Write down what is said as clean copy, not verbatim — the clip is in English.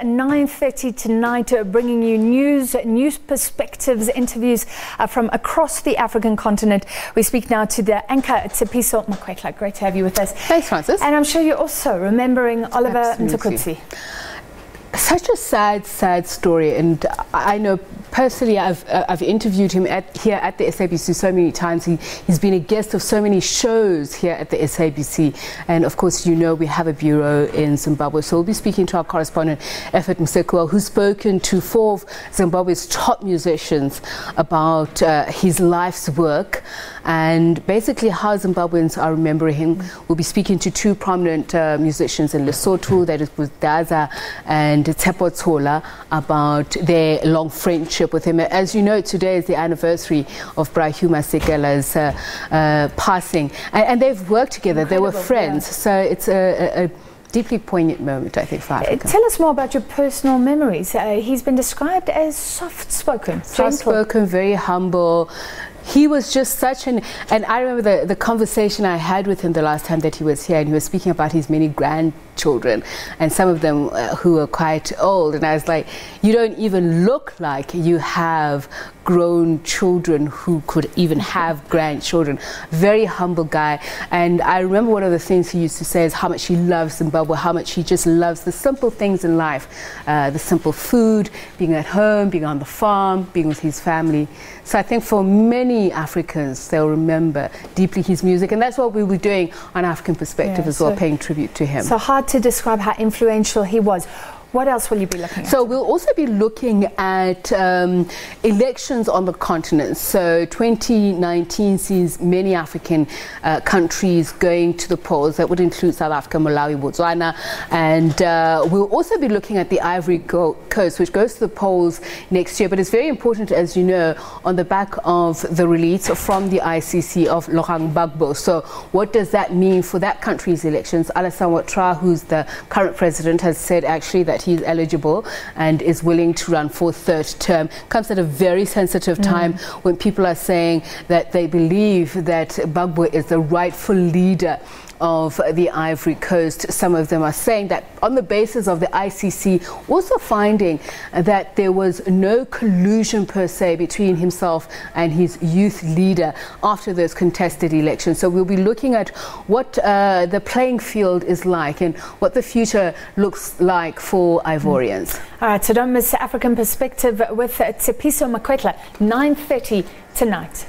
9:30 tonight, bringing you news perspectives, interviews from across the African continent. We speak now to the anchor Tsepiso Makwetla. Great to have you with us. Thanks, Francis. And I'm sure you're also remembering Oliver Mtukudzi. Such a sad story, and I know personally I've interviewed him here at the SABC so many times. He's been a guest of so many shows here at the SABC, and of course you know we have a bureau in Zimbabwe, so we'll be speaking to our correspondent Effort Msekwa, who's spoken to 4 of Zimbabwe's top musicians about his life's work and basically how Zimbabweans are remembering him. We'll be speaking to 2 prominent musicians in Lesotho, that is Daza and Tsepiso, about their long friendship with him. As you know, today is the anniversary of Brahu Masekela's passing, and they've worked together. Incredible, they were friends, yeah. So it's a deeply poignant moment, I think, for Africa. Tell us more about your personal memories. He's been described as soft-spoken, soft-spoken, very humble. He was just such and I remember the conversation I had with him the last time that he was here, and he was speaking about his many grandchildren, and some of them who were quite old, and I was like, you don't even look like you have grown children who could even have grandchildren. Very humble guy. And I remember one of the things he used to say is how much he loves Zimbabwe, how much he just loves the simple things in life, the simple food, being at home, being on the farm, being with his family. So I think for many Africans, they'll remember deeply his music, and that's what we were doing on African Perspective as well, paying tribute to him. So hard to describe how influential he was. What else will you be looking at? So we'll also be looking at elections on the continent. So 2019 sees many African countries going to the polls. That would include South Africa, Malawi, Botswana. And we'll also be looking at the Ivory Coast, which goes to the polls next year. But it's very important, as you know, on the back of the release from the ICC of Laurent Gbagbo. So what does that mean for that country's elections? Alassane Ouattara, who's the current president, has said actually that he's eligible and is willing to run for 3rd term. Comes at a very sensitive time when people are saying that they believe that Gbagbo is the rightful leader of the Ivory Coast. Some of them are saying that on the basis of the ICC also finding that there was no collusion per se between himself and his youth leader after those contested elections. So we'll be looking at what the playing field is like and what the future looks like for Ivorians. All right, so don't miss African Perspective with Tsepiso Makwetla, 9:30 tonight.